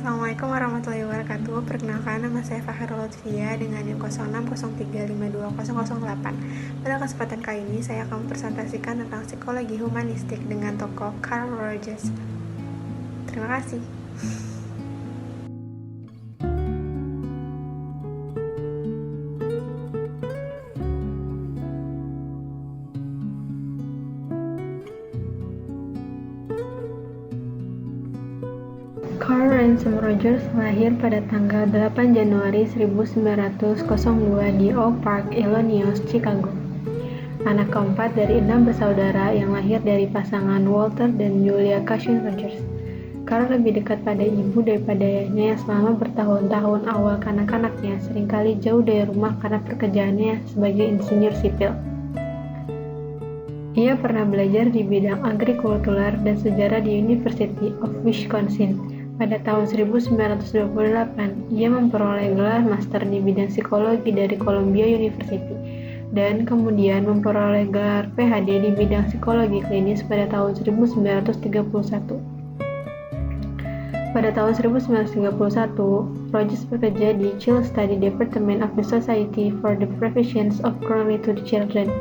Assalamualaikum warahmatullahi wabarakatuh. Perkenalkan, nama saya Fahrul Lutfia dengan NIM 0603520008. Pada kesempatan kali ini, saya akan mempresentasikan tentang psikologi humanistik dengan tokoh Carl Rogers. Terima kasih. Carl Ransom Rogers lahir pada tanggal 8 Januari 1902 di Oak Park, Illinois, Chicago. Anak keempat dari 6 bersaudara yang lahir dari pasangan Walter dan Julia Cushing Rogers. Carl lebih dekat pada ibu daripada ayahnya yang selama bertahun-tahun awal kanak-kanaknya seringkali jauh dari rumah karena pekerjaannya sebagai insinyur sipil. Ia pernah belajar di bidang agrikultural dan sejarah di University of Wisconsin. Pada tahun 1928, ia memperoleh gelar master di bidang psikologi dari Columbia University dan kemudian memperoleh gelar PhD di bidang psikologi klinis pada tahun 1931. Pada tahun 1931, Rogers bekerja di Child Study Department of the Society for the Prevention of Cruelty to Children,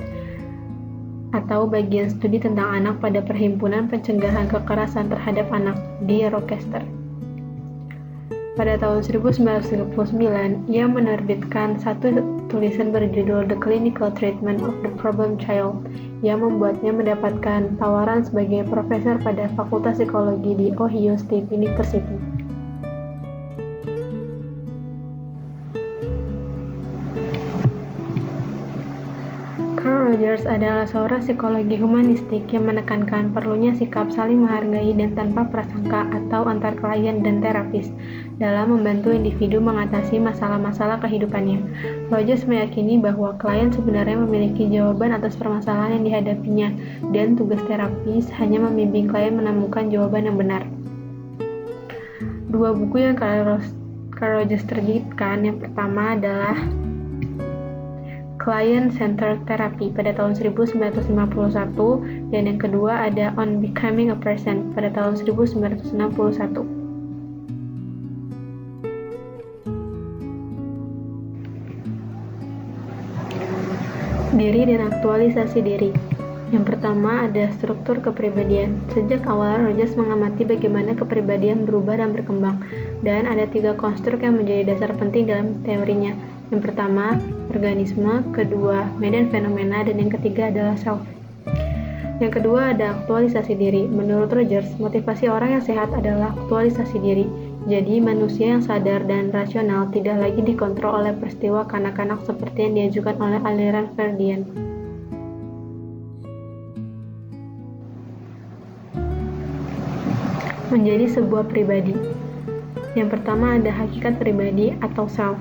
atau bagian studi tentang anak pada Perhimpunan Pencegahan Kekerasan Terhadap Anak di Rochester. Pada tahun 1939, ia menerbitkan satu tulisan berjudul The Clinical Treatment of the Problem Child yang membuatnya mendapatkan tawaran sebagai profesor pada Fakultas Psikologi di Ohio State University. Carl Rogers adalah seorang psikologi humanistik yang menekankan perlunya sikap saling menghargai dan tanpa prasangka atau antar klien dan terapis dalam membantu individu mengatasi masalah-masalah kehidupannya. Rogers meyakini bahwa klien sebenarnya memiliki jawaban atas permasalahan yang dihadapinya dan tugas terapis hanya membimbing klien menemukan jawaban yang benar. Dua buku yang Carl Rogers terbitkan, yang pertama adalah Client-Centered Therapy pada tahun 1951 dan yang kedua ada On Becoming a Person pada tahun 1961. Diri dan aktualisasi diri. Yang pertama ada struktur kepribadian. Sejak awal Rogers mengamati bagaimana kepribadian berubah dan berkembang, dan ada 3 konstruk yang menjadi dasar penting dalam teorinya. Yang pertama, organisme, kedua, medan fenomena, dan yang ketiga adalah self. Yang kedua ada aktualisasi diri. Menurut Rogers, motivasi orang yang sehat adalah aktualisasi diri. Jadi, manusia yang sadar dan rasional tidak lagi dikontrol oleh peristiwa kanak-kanak seperti yang diajukan oleh aliran Freudian. Menjadi sebuah pribadi. Yang pertama ada hakikat pribadi atau self.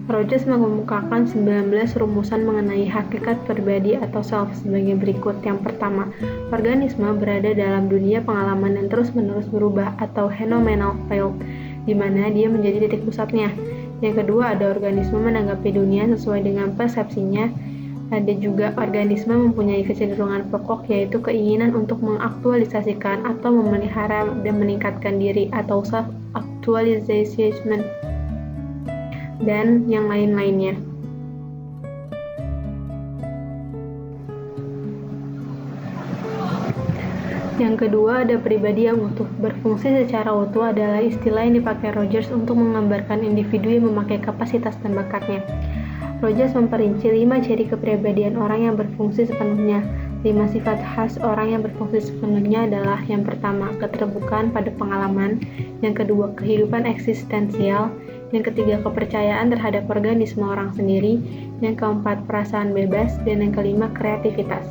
Rogers mengemukakan 19 rumusan mengenai hakikat pribadi atau self sebagai berikut. Yang pertama, organisme berada dalam dunia pengalaman yang terus-menerus berubah atau phenomenal field, di mana dia menjadi titik pusatnya. Yang kedua, ada organisme menanggapi dunia sesuai dengan persepsinya. Ada juga organisme mempunyai kecenderungan pokok, yaitu keinginan untuk mengaktualisasikan atau memelihara dan meningkatkan diri atau self-actualization, dan yang lain-lainnya. Yang kedua ada pribadi yang utuh. Berfungsi secara utuh adalah istilah yang dipakai Rogers untuk menggambarkan individu yang memakai kapasitas dan bakatnya. Rogers memperinci 5 ciri kepribadian orang yang berfungsi sepenuhnya. 5 sifat khas orang yang berfungsi sepenuhnya adalah: yang pertama, keterbukaan pada pengalaman; yang kedua, kehidupan eksistensial; yang ketiga, kepercayaan terhadap organisme orang sendiri; yang keempat, perasaan bebas; dan yang kelima, kreativitas.